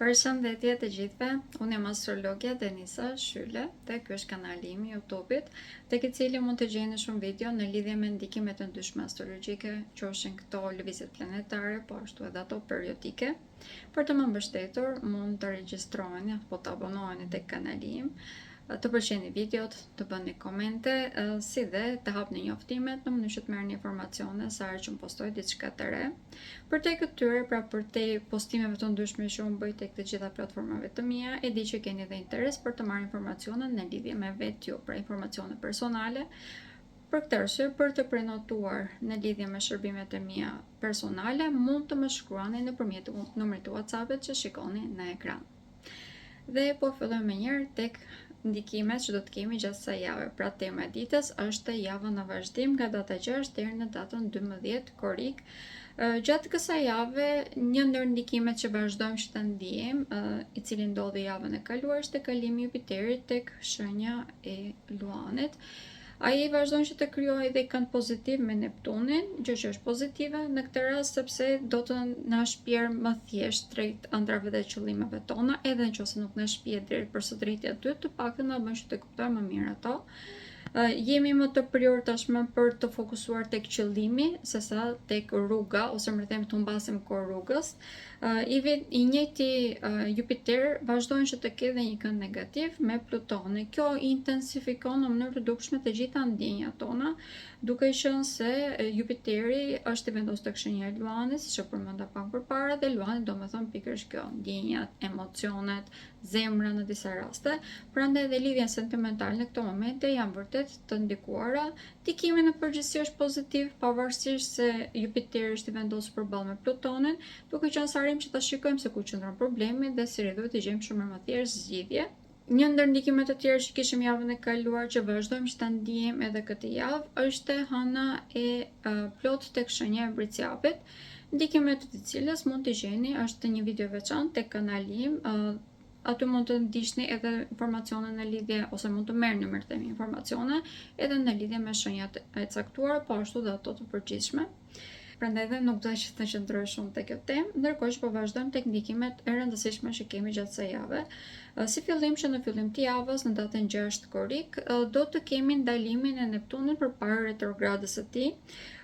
Përshëndetje të gjithëve, unë jam astrologja Denisa Shyle dhe ky është kanali im i YouTube-it, tek i cili mund të gjeni shumë video në lidhje me ndikimet të ndryshme astrologjike, qofshin këto lëvizjet planetare, po ashtu edhe ato periodike. Për të më mbështetur, mund të regjistroheni apo të abonoheni tek kanali im, të përqeni videot, të bëni komente, si dhe të hapni njoftimet në mënyrë që të merrni informacione sa herë që postoj diçka të re. Përtej këtyre, pra përtej postimeve të ndryshme që unë bëj tek të gjitha platformave të mia, e di që keni dhe interes për të marrë informacione në lidhje me vetë ju, pra informacione personale. Për këtë arsye, për të prenotuar në lidhje me shërbimet e mia personale, mund të më shkruani nëpërmjet numrit të WhatsApp-it që shikoni në ekran. Dhe po fillojmë me njëherë tek ndikimet që do të kemi gjatë kësaj jave. Pra tema e ditës është java në vazhdim nga data 6 deri në datën 12 korrik. Gjatë kësaj jave, një ndër ndikimet që vazhdojmë që të ndijmë, i cili ndodhi javën e kaluar, është kalimi i Jupiterit tek shenja e Luanit. Ai vazhdon që të krijojë edhe kënd pozitiv me Neptunin, gjë që është pozitive në këtë rast sepse do të na shpjerë më thjesht drejt ëndrave dhe qëllimeve tona, edhe nëse nuk na shpjet drejt për së drejtja 2, të paktën na bën që të kuptojmë më mirë ato. Jemi më të prirur tashmë për të fokusuar tek qëllimi sesa tek rruga, ose më them të humbasim kohë rrugës. I njëjti Jupiter vazhdon që të ketë dhe një kënd negativ me Plutonin. Kjo intensifikon në mënyrë të dukshme të gjitha ndjenjat tona, duke qenë se Jupiteri është i vendosur tek shenja e Luanit, siç e përmenda pak përpara, dhe Luani domethënë pikërisht kjo, ndjenjat, emocionet, zemra në disa raste. Prandaj edhe lidhja sentimentale në këto momente janë vërtet të ndikuara. Ndikimi në përgjithësi është pozitiv, pavarësisht se Jupiteri është i vendosur përballë me Plutonin, duke qenë se arrim që ta shikojmë se ku qëndron problemi dhe si duhet të gjejmë shumë më thjesht zgjidhje. Një ndër ndikimet e tjera që kishim javën e kaluar që vazhdojmë që ta ndijmë edhe këtë javë është hëna e plot tek shenja e Vricjapit. Ndikimet të cilës mund të gjeni është një video veçantë tek kanali im. Aty mund të ndiqni edhe informacione në lidhje, ose mund të merrni më themi informacione edhe në lidhje me shenjat e caktuara, po ashtu dhe ato të përgjithshme. Prandaj edhe nuk do që të qëndroj shumë tek kjo temë, ndërkohë që po vazhdojmë tek ndikimet e rëndësishme që kemi gjatë kësaj jave. Si fillim që në fillim të javës, në datën 6 korrik, do të kemi ndalimin e Neptunit përpara retrogradës së tij.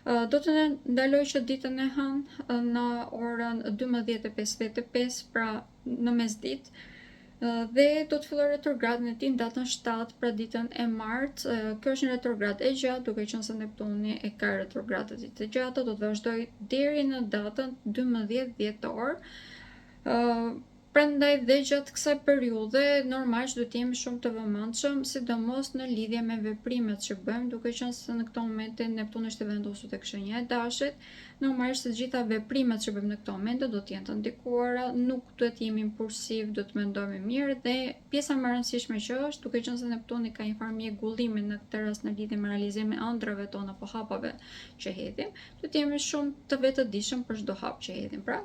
Do të ndalojë që ditën e hënë në orën 12:55, pra në mesditë. Dhe do të fillojë retrogradën e tij në datën 7, pra ditën e martë. Kjo është një retrogradë e gjatë, duke qenë se Neptuni e ka retrogradë të gjata, do të vazhdojë deri në datën 12 dhjetor. Prandaj dhe gjatë kësaj periudhe normalisht duhet të jemi shumë të vëmendshëm, sidomos në lidhje me veprimet që bëjmë, duke qenë se në këto momente Neptuni është i vendosur tek shenja e Dashit. Normalisht të gjitha veprimet që bëjmë në këto momente do të jenë të ndikuara, nuk duhet të jemi impulsiv, duhet të mendojmë mirë, dhe pjesa më e rëndësishme që është, duke qenë se Neptuni ka një farë mjegullimi në këtë rast në lidhje me realizimin e ëndrave tona apo hapave që hedhim, duhet të jemi shumë të vetëdijshëm për çdo hap që hedhim. Pra,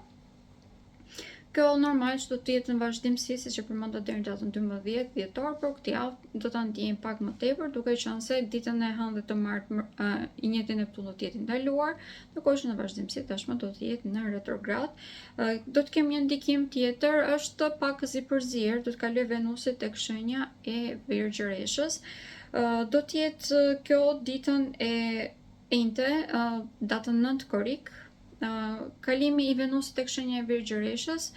kjo normalisht do të jetë në vazhdimsi, siç e përmenda deri në datën 12 dhjetor, por këtë javë do ta ndijmë pak më tepër, duke qenë se ditën e hënë dhe të martë i njëjti Neptun do të jetë ndaluar, ndërkohë që në vazhdimsi tashmë do të jetë në retrograd. Do të kemi një ndikim tjetër, është pak zi për zier, do të kalojë Venusi tek shenja e Virgjëreshës. Do të jetë kjo ditën e njëjtë, datën 9 korrik. Kalimi i Venusit tek shenja e Virgjëreshës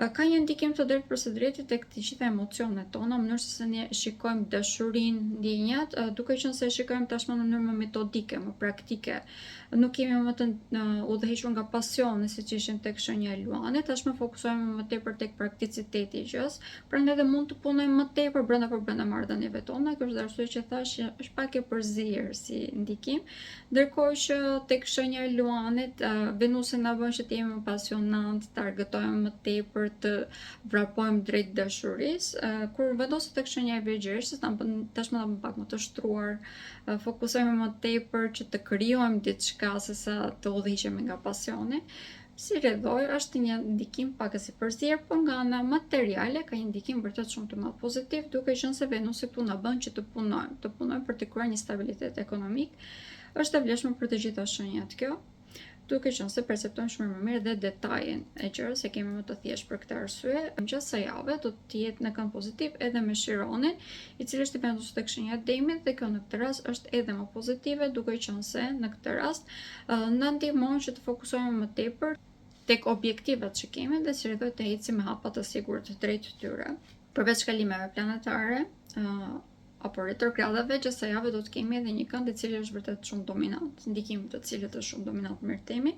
ka një ndikim të drejtë për së drejti tek të gjitha emocionet tona, në mënyrë se ne shikojmë dashurinë, ndjenjat, duke qenë se shikojmë tashmë në mënyrë më metodike, më praktike. Nuk kemi më të udhëhequr nga pasioni siç ishim tek shenja e Luanit, tashmë fokusohemi më tepër tek prakticiteti i gjës, prandaj edhe mund të punojmë më tepër brenda marrëdhënieve tona. Kjo është arsye që thash që është pak e përzier si ndikim, ndërkohë që tek shenja e Luanit Venusi na bën që të jemi më pasionant, të argëtojmë më tepër, të vrapojmë drejt dashurisë. Kur vendoset tek shenja e Virgjëreshës, tashmë na bën pak më të shtruar, fokusohemi më tepër që të krijojmë diçka sesa të udhëhiqemi nga pasioni. Si rrjedhoj, është një ndikim pak si përzier, por nga ana materiale ka një ndikim vërtet shumë të madh pozitiv, duke qenë se Venusi këtu na bën që të punojmë për të krijuar një stabilitet ekonomik. Është e vlefshme për të gjitha shenjat kjo. duke qenë se perceptojmë shumë më mirë dhe detajin e gjërës, se kemi më të thjeshtë për këtë arsye. Gjatë kësaj jave do të jetë në kënd pozitiv edhe me Chironin, i cili është i vendosur tek shenja e Demit, dhe kjo në këtë rast është edhe më pozitive, duke qenë se në këtë rast na ndihmon që të fokusohemi më tepër tek objektivat që kemi dhe si rrethoj të ecim me hapa të sigurt drejt tyre. Përveç kalimeve planetare apo retrogradave, gjatë kësaj jave do të kemi edhe një kënd i cili është vërtet shumë dominant, ndikim të cilit është shumë dominant mirë temi.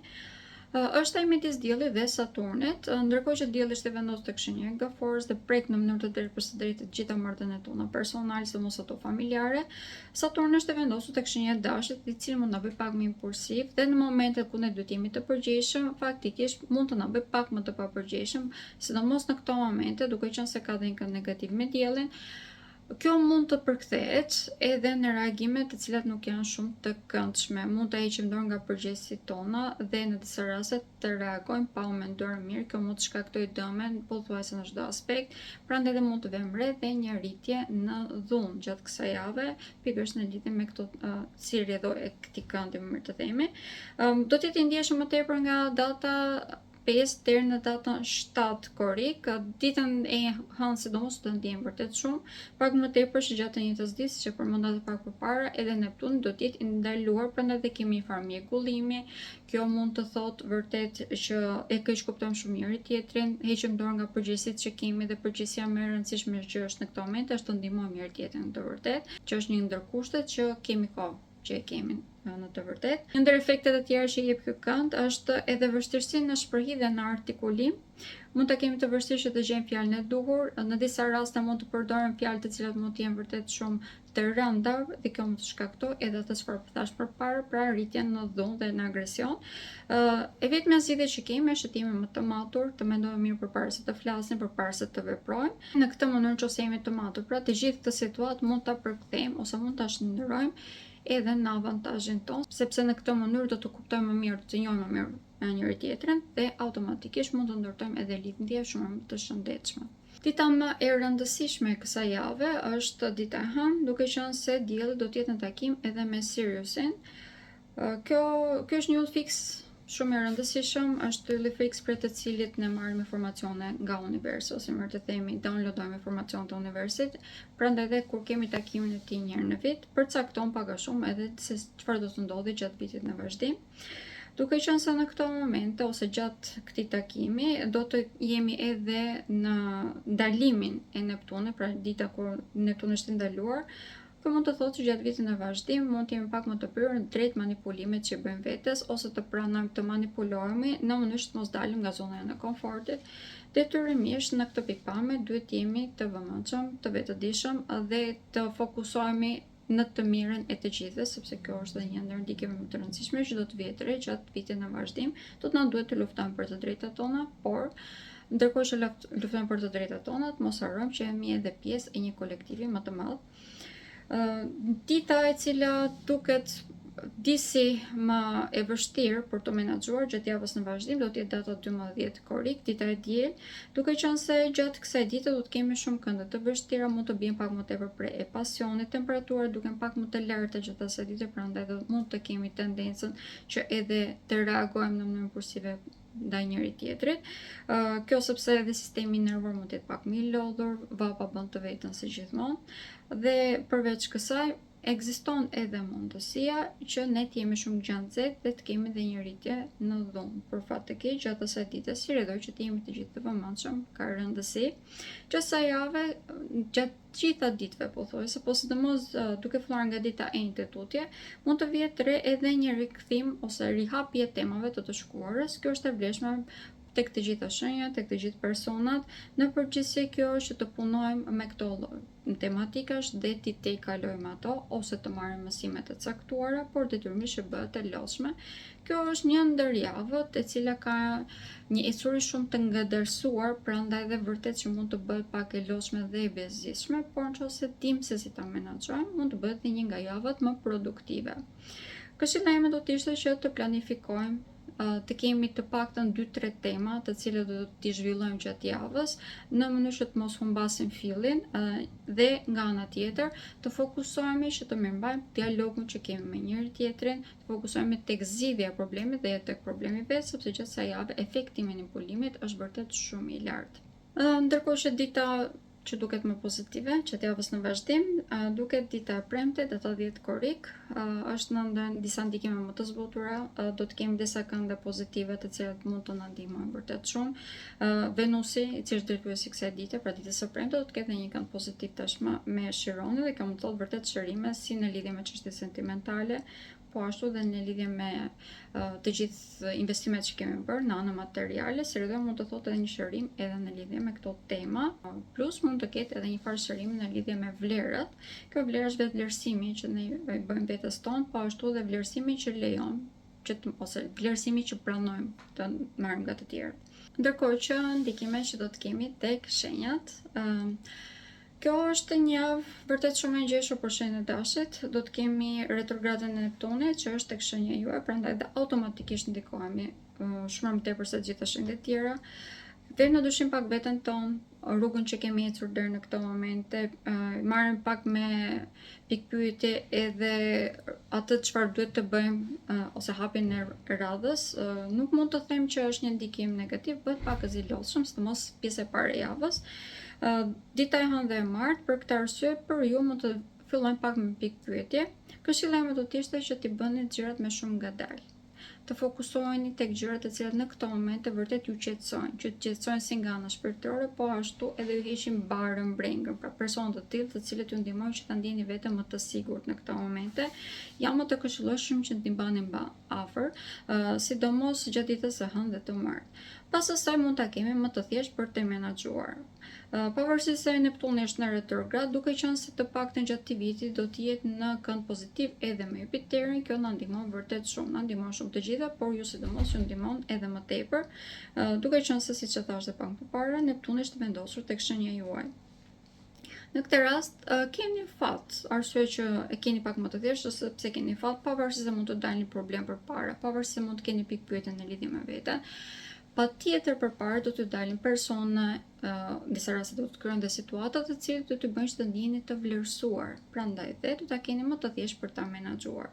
Është ai midis Diellit dhe Saturnit, ndërkohë që Dielli është i vendosur tek shenja e Gaforës dhe prek në mënyrë të drejtë të gjitha marrëdhëniet tona personale, sidomos ato familjare. Saturni është i vendosur tek shenja e Dashit, i cili mund na bëj pak më impulsiv dhe në momentet ku ne duhet të jemi të përgjegjshëm, faktikisht mund të na bëj pak më të papërgjegjshëm, sidomos në këto momente, duke qenë se ka dhe një kënd negativ me Diellin. Kjo mund të përkthehet edhe në reagime të cilat nuk janë shumë të këndshme. Mund të heqim dorë nga përgjegjësitë tona dhe në disa raste të reagojmë pa u menduar mirë. Kjo mund të shkaktojë dëme pothuajse në çdo aspekt. Prandaj edhe mund të vëmë re dhe një rritje në dhunë gjatë kësaj jave, pikërisht në lidhje me këto si rrjedhoj e këtij këndi, më mirë të themi. Do të jetë i ndjeshëm më tepër nga data 5 deri në datën 7 korrik. Ditën e hënë sidomos do ndjem vërtet shumë, pak më tepër se gjatë të njëjtës ditë, siç e përmenda edhe pak përpara, edhe Neptuni do të jetë i ndaluar, prandaj dhe kemi një farë mregullimi. Kjo mund të thotë vërtet që e keq kuptojmë shumë njëri tjetrin, heqim dorë nga përgjegjësitë që kemi dhe përgjegjësia më e rëndësishme që është në këtë moment është të ndihmojmë njëri tjetrin të vërtet, që është një ndër kushtet që kemi kohë që e kemi në të vërtet. Një ndër efektet e tjera që jep ky kënd është edhe vështirësinë në shprehje dhe në artikulim. Mund të kemi të vështirë që të gjejmë fjalën e duhur, në disa raste mund të përdorim fjalë të cilat mund të jenë vërtet shumë të rënda dhe kjo mund të shkaktojë edhe atë çfarë thash përpara, pra rritjen në dhunë dhe në agresion. E vetmja zgjidhje që kemi është të jemi më të matur, të mendojmë mirë përpara se të flasim, përpara se të veprojmë. Në këtë mënyrë nëse jemi të matur, pra të gjithë këtë situatë mund ta përkthejmë ose mund ta shndërrojmë edhe në avantazhin tonë, sepse në këtë mënyrë do të kuptojmë më mirë, të njohim më mirë njëri tjetrin dhe automatikisht mund të ndërtojmë edhe lidhje shumë të shëndetshme. Dita më e rëndësishme e kësaj jave është dita e hënë, duke qenë se Dielli do të jetë në takim edhe me Siriusin. Kjo është një udhë fiks shumë i rëndësishëm, është ylli fiks për të cilit ne marrim informacione nga universi, ose më të themi downloadojmë informacion të universit, prandaj edhe kur kemi takimin e tij një herë në vit, përcakton pak a shumë edhe se çfarë do të ndodhi gjatë vitit në vazhdim. Duke qenë se në këto momente ose gjatë këtij takimi do të jemi edhe në ndalimin e Neptunit, pra dita kur Neptuni është ndaluar. Kjo mund të thotë që gjatë vitit në vazhdim mund të jemi pak më të prirur drejt manipulimit që bëjmë vetes ose të pranojmë të manipulohemi në mënyrë që të mos dalim nga zona e komfortit. Detyrimisht në këtë pikpamje duhet të jemi të vëmendshëm, të vetëdijshëm dhe të fokusohemi në të mirën e të gjithëve, sepse kjo është një ndër ndikime më të rëndësishme që do të vijë re gjatë vitit në vazhdim. Do të na duhet të luftojmë për të drejtat tona, por ndërkohë që luftojmë për të drejtat tona, mos harrojmë që jemi edhe pjesë e një kolektivi më të madh. Dita e cila duket disi më e vështirë për të menaxhuar gjatë javës në vazhdim do të jetë data 12 korrik, dita e diel, duke qenë se gjatë kësaj dite do të kemi shumë kënde të vështira, mund të bien pak më tepër prej e pasionit, temperaturat duken pak më të larta gjatë asaj dite, prandaj do mund të kemi tendencën që edhe të reagojmë në mënyrë impulsive ndaj njëri tjetrit. Kjo sepse edhe sistemi nervor mund të jetë pak më i lodhur, vapa bën të vetën si gjithmonë. Dhe përveç kësaj ekziston edhe mundësia që ne të jemi shumë gjanxet dhe të kemi dhe një rritje në dhunë. Për fat të keq gjatë asaj dite, si rrjedhoj që të jemi të gjithë të vëmendshëm, ka rëndësi. Gjatë asaj jave, gjatë gjitha ditëve pothuajse, po sidomos duke filluar nga dita e njëjtë tutje, mund të vihet re edhe një rikthim ose rihapje temave të shkuarës. Kjo është e vlefshme tek të gjitha shenjat, tek të gjithë personat. Në përgjithësi kjo është që të punojmë me këto tematikash dhe ti te kalojmë ato ose të marrim mësime të caktuara, por detyrimisht që bëhet e lodhshme. Kjo është një ndër javët e cila ka një histori shumë të ngëdërsuar, prandaj dhe vërtet që mund të bëhet pak e lodhshme dhe e bezishme, por nëse dim se si ta menaxhojmë, mund të bëhet një nga javët më produktive. Këshilla ime do të ishte që të planifikojmë të kemi të paktën 2-3 tema të cilët do t'i zhvillojmë gjatë javës në mënyrë që të mos humbasim fillin dhe nga ana tjetër të fokusohemi që të mirëmbajmë dialogun që kemi me njëri tjetrin, të fokusohemi tek zgjidhja e problemit dhe jo tek problemi vetë, sepse gjatë kësaj jave efekti i manipulimit është vërtet shumë i lartë. Ndërkohë që dita që duket më pozitive, që të javës në vazhdim, duket dita e premte, data 10 korrik, është në disa ndikime më të zbutura, do të kemi disa kënde pozitive të cilat mund të na ndihmojnë vërtet shumë. Venusi, i cili është drejtuesi i kësaj dite, pra ditës së premte, do të ketë një kënd pozitiv tashmë me Shironi dhe kjo mund të thotë vërtet shërime si në lidhje me çështje sentimentale, po ashtu dhe në lidhje me të gjithë investimet që kemi bërë në anën materiale, si rrjedhë mund të thotë edhe një shërim edhe në lidhje me këto tema, plus mund të ketë edhe një farë shërim në lidhje me vlerat. Kjo vlerë është vetë vlerësimi që ne bëjmë vetes tonë, po ashtu dhe vlerësimi që lejon ose vlerësimi që pranojmë të marrim nga të tjerët. Ndërkohë që ndikime që do të kemi tek shenjat, kjo është një javë vërtet shumë e ngjeshur për shenjën e dashit. Do të kemi retrogradën e Neptunit që është tek shenja juaj, prandaj dhe automatikisht ndikohemi shumë më tepër se të gjitha shenjat e tjera. Vëmë në dyshim pak veten tonë, rrugën që kemi ecur deri në këto momente, marrim pak me pikpyetje edhe atë çfarë duhet të bëjmë ose hapin e radhës. Nuk mund të them që është një ndikim negativ, bëhet pak e zilosshëm, sidomos pjesa e parë e javës. Dita e hënë dhe e martë, për këtë arsye për ju mund të fillojmë pak me pikpyetje. Këshilla ime do të ishte që t'i bëni gjërat me shumë ngadalë. Të fokusoheni tek gjërat të cilat në këto momente vërtet ju qetësojnë, që të qetësojnë si nga ana shpirtërore, po ashtu edhe ju heqin barën brengën, pra personë të tillë të cilët ju ndihmojnë që ta ndjeni veten më të sigurt në këto momente. Jam më të këshillosshëm që t'i mbani afër, sidomos gjatë ditës së hënë dhe të martë. Pas asaj mund ta kemi më të thjeshtë për të menaxhuar. Pavarësisht se Neptuni është në retrograd, duke qenë se të paktën gjatë këtij viti do të jetë në kënd pozitiv edhe me Jupiterin, kjo na ndihmon vërtet shumë, na ndihmon shumë të gjitha, por ju sidomos ju ndihmon edhe më tepër, duke qenë se siç e thash edhe pak më parë, Neptuni është vendosur tek shenja juaj. Në këtë rast, keni fat, arsye që e keni pak më të thjeshtë, sepse keni fat, pavarësisht se mund të dalë një problem përpara, pavarësisht se mund të keni pikpyetje në lidhje me veten. Patjetër përpara do t'ju dalin persona, disa raste do të krijojnë dhe situata të cilat do t'ju bëjnë që të ndiheni të vlerësuar. Prandaj dhe do ta keni më të thjeshtë për ta menaxhuar.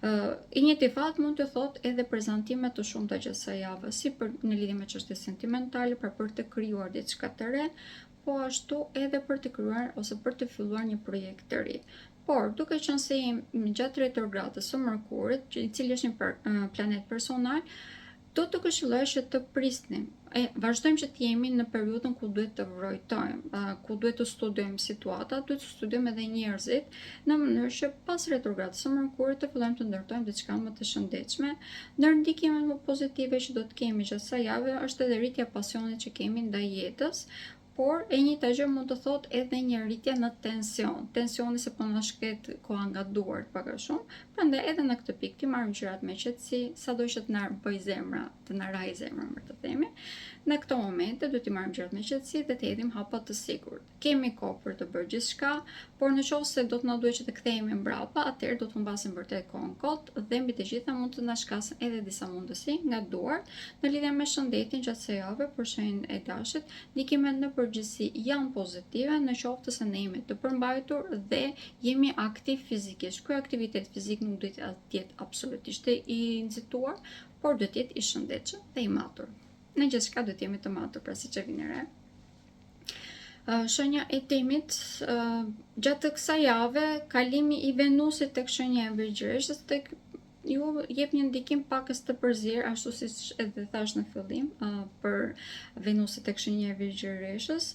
I njëjti fat mund t'ju thotë edhe prezantime të shumta gjatë kësaj jave, si për në lidhje me çështje sentimentale, për të krijuar diçka të re, po ashtu edhe për të krijuar ose për të filluar një projekt të ri. Por, duke qenë se jemi gjatë retrogradës së Mërkurit, i cili është një planet personal, do të këshilloj që të prisnim. Vazhdojmë që të jemi në periudhën ku duhet të vërojtojmë, ku duhet të studiojmë situata, duhet të studiojmë edhe njerëzit, në mënyrë që pas retrogradës së Mërkurit të fillojmë të ndërtojmë diçka më të shëndetshme. Ndër ndikimet më pozitive që do të kemi gjatë kësaj jave është edhe rritja e pasionit që kemi ndaj jetës, por e njëjta gjë mund të thotë edhe një rritje në tension. Tensioni se po na shket koha nga duart pak a shumë, prandaj edhe në këtë pikë ti marrim gjërat me qetësi, sado që të na bëj zemra, të na raj zemra, më të themi. Në këto momente duhet të marrim gjërat me qetësi dhe të hedhim hapa të sigurt. Kemi kohë për të bërë gjithçka, por nëse do të na duhet që të kthehemi mbrapa, atëherë do të humbasim vërtet kohën kot dhe mbi të gjitha mund të na shkasin edhe disa mundësi nga duart në lidhje me shëndetin gjatë kësaj jave për shenjën e dashit. Ndikimet në përgjithësi janë pozitive në qoftë se ne jemi të përmbajtur dhe jemi aktiv fizikisht. Ky aktivitet fizik nuk duhet të jetë absolutisht i nxituar, por duhet të jetë i shëndetshëm dhe i matur. Në gjithçka duhet jemi të matur, pra siç e vini re. Shenja e Timit, gjatë kësaj jave, kalimi i Venusit tek shenja e Virgjëreshës ju jep një ndikim pakës të përzier, ashtu siç edhe thash në fillim, për Venusin tek shenja e Virgjëreshës,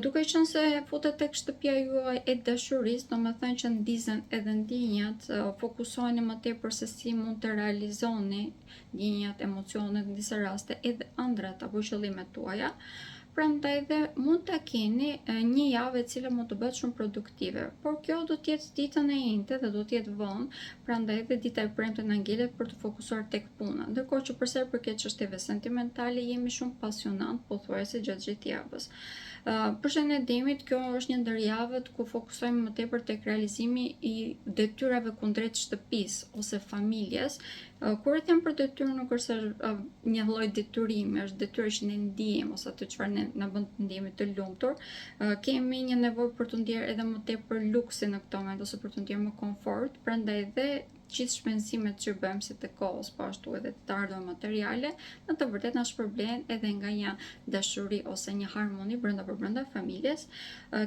duke qenë se futet tek shtëpia juaj e dashurisë, domethënë që ndizen edhe ndjenjat, fokusoheni më tepër se si mund të realizoni ndjenjat, emocionet, në disa raste edhe ëndrat apo qëllimet tuaja. Prandaj dhe mund ta keni një javë e cila mund të bëhet shumë produktive, por kjo do të jetë ditën e njëjtë dhe do të jetë vonë, prandaj dhe dita e premte na ngjelet për të fokusuar tek puna. Ndërkohë që për sa i përket çështjeve sentimentale jemi shumë pasionant pothuajse gjatë gjithë javës. Për shenjën e Demit, kjo është një ndër javët ku fokusohemi më tepër tek realizimi i detyrave kundrejt shtëpisë ose familjes. Kur e them për detyrë, nuk është një lloj detyrimi, është detyrë që ne ndiejmë ose atë çfarë ne na bën të ndihemi të lumtur. Kemi një nevojë për të ndier edhe më tepër luksi në këtë moment ose për të ndier më komfort, prandaj dhe gjithë shpenzimet që bëjmë si të kohës, po ashtu edhe të ardhurë materiale, në të vërtetë na shpërblen edhe nga një dashuri ose një harmoni brenda familjes.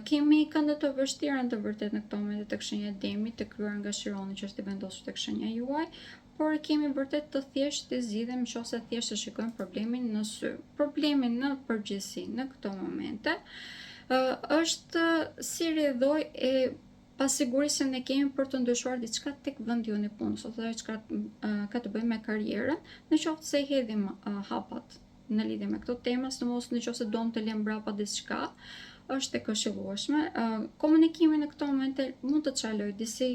Kemi kënde të vështira në të vërtetë në këto momente tek shenja e demit, të kryer nga Shironi që është i vendosur tek shenja juaj, por kemi vërtet të thjesht të zgjidhem nëse thjesht të shikojmë problemin në sy. Problemi në përgjithësi në këto momente është si rrjedhoj e pasigurisë se ne kemi për të ndryshuar diçka tek vendi i punës, ose çka ka të bëjë me karrierën, në qoftë se i hedhim hapat në lidhje me këto tema, sidomos nëse duam të lëmë mbrapa diçka, është e këshillueshme. Komunikimi në këto momente mund të çalojë disi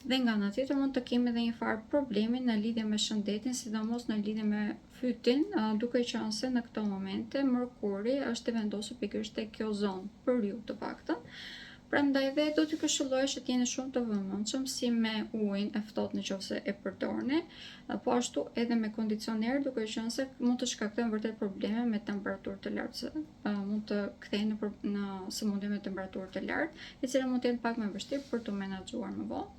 dhe nga ana tjetër mund të kemi edhe një farë problemi në lidhje me shëndetin, sidomos në lidhje me fytin, duke qenë se në këto momente Mërkuri është i vendosur pikërisht tek kjo zonë, për ju të paktën. Prandaj dhe do t'ju këshilloj që t'jeni shumë të vëmendshëm si me ujin e ftohtë nëse e përdorni, po ashtu edhe me kondicioner, duke qenë se mund të shkaktojnë vërtet probleme me temperaturë të lartë, mund të kthejnë në sëmundje me temperaturë të lartë, e cila mund të jetë pak më vështirë për të menaxhuar më vonë.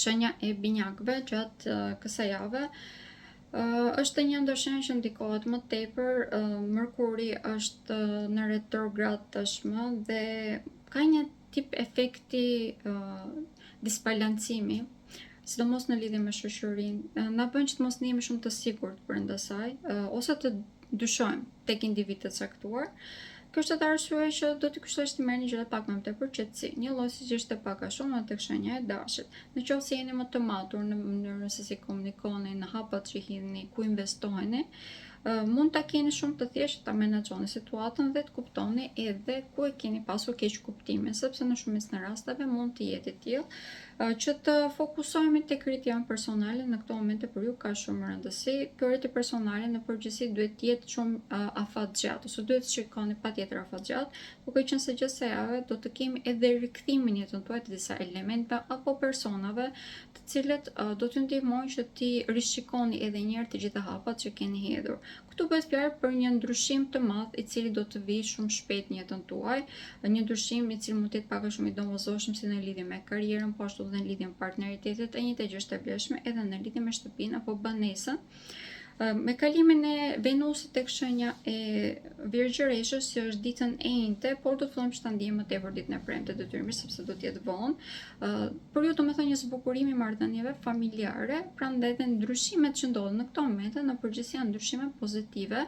Shenja e binjakëve gjatë kësaj jave është një ndër shenjat që ndikohet më tepër. Mërkuri është në retrograd tashmë dhe ka një tip efekti disbalancimi, sidomos në lidhje me shoqërinë. Na bën që të mos ndihemi shumë të sigurt brenda saj, ose të dyshojmë tek individ të caktuar. Kjo është edhe arsye që do t'i kushtoj të merrni gjëra pak më tepër qetësi, një lloj siç ishte pak a shumë tek shenja e dashit. Nëse jeni më të matur në mënyrën se si komunikoni, në hapat që hidhni, ku investoheni, mund ta keni shumë të thjeshtë ta menaxhoni situatën dhe të kuptoni edhe ku e keni pasur keq kuptimin, sepse në shumicën e rasteve mund të jetë tillë që të fokusohemi tek rritja personale në këto momente për ju ka shumë rëndësi. Kjo rritje personale në përgjithësi duhet të jetë shumë afatgjatë, ose duhet të shikoni patjetër afatgjatë, duke qenë se gjatë javës do të kemi edhe rikthimin në jetën tuaj të disa elemente apo personave, të cilët do t'ju ndihmojnë që ti rishikoni edhe një herë të gjitha hapat që keni hedhur. Këtu bëhet fjalë për një ndryshim të madh i cili do të vijë shumë shpejt në jetën tuaj, një ndryshim i cili mund të jetë pak a shumë i domosdoshëm si në lidhje me karrierën, po ashtu edhe në lidhje me partneritetet, e njëjta gjë është e vlefshme edhe në lidhje me shtëpinë apo banesën. Me kalimin e Venusit tek shenja e Virgjëreshës, që është ditën e njëjtë, por do të fillojmë që ta ndjejmë më tepër ditën e premte detyrimisht sepse do të jetë vonë. Për ju domethënë një zbukurim i marrëdhënieve familjare, prandaj edhe ndryshimet që ndodhin në këto momente në përgjithësi janë ndryshime pozitive.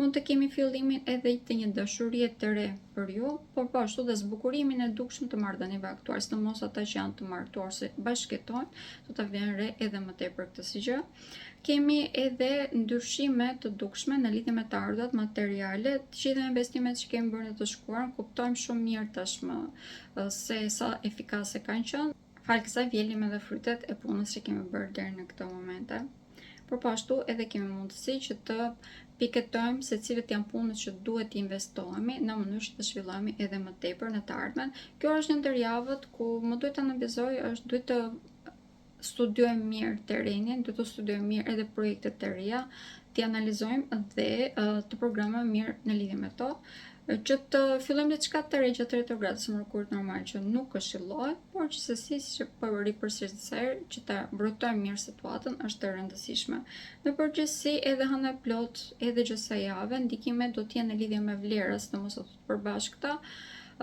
Mund të kemi fillimin edhe të një dashurie të re për ju, por po ashtu dhe zbukurimin e dukshëm të marrëdhënieve aktuale, sidomos ata që janë të martuar se bashkëjetojnë, do ta vjen re edhe më tepër këtë si gjë. Kemi edhe ndryshime të dukshme në lidhje me të ardhurat materiale. Të gjitha investimet që kemi bërë në të shkuar, kuptojmë shumë mirë tashmë se sa efikase kanë qenë, falë kësaj vjelim edhe frytet e punës që kemi bërë deri në këto momente. Por po ashtu edhe kemi mundësi që të piketojmë se cilët janë punët që duhet të investohemi në mënyrë që të zhvillohemi edhe më tepër në të ardhmen. Kjo është një ndër javët ku më duhet të analizoj, duhet të studiojmë mirë terrenin, duhet të studiojmë mirë edhe projektet e reja, t'i analizojmë dhe të programojmë mirë në lidhje me to, që të fillojmë diçka të re gjatë retrogradës së Mërkurit normal që nuk këshillohet, por gjithsesi që po ripërsëris disa herë që ta mbrojtojmë mirë situatën është e rëndësishme. Në përgjithësi edhe hëna e plot, edhe gjithsej jave, ndikimet do të jenë në lidhje me vlerës, domosdoshmë të përbashkëta.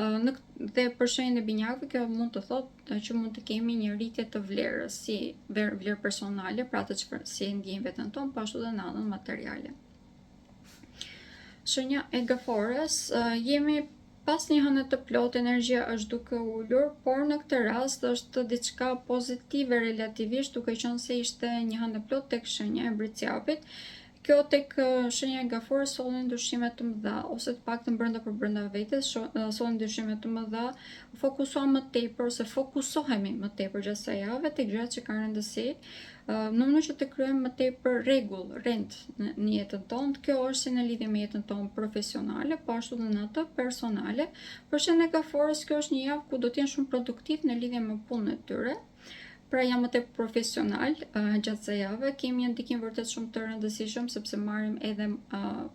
Dhe për shenjën e binjakëve, kjo mund të thotë që mund të kemi një rritje të vlerës, si vlerë personale, pra atë që si e ndjejmë veten tonë, po ashtu edhe në anën materiale. Shenja e Gëforës, jemi pas një hëne të plotë, energjia është duke ulur, por në këtë rast është diçka pozitive relativisht, duke qenë se ishte një hëne plot tek shenja e Briciapit. Kjo tek shenja e Gaforës sollin ndryshime të mëdha, ose të paktën brenda vetes sollin ndryshime të mëdha, fokusohemi më tepër gjatë kësaj jave tek gjërat që kanë rëndësi, në mënyrë që të krijojmë më tepër rend në jetën tonë. Kjo është si në lidhje me jetën tonë profesionale, po ashtu edhe në atë personale. Për shenjën e Gaforës, kjo është një javë ku do të jenë shumë produktiv në lidhje me punën e tyre. Pra jam më tepër profesional gjatë kësaj jave, kemi një ndikim vërtet shumë të rëndësishëm sepse marrim edhe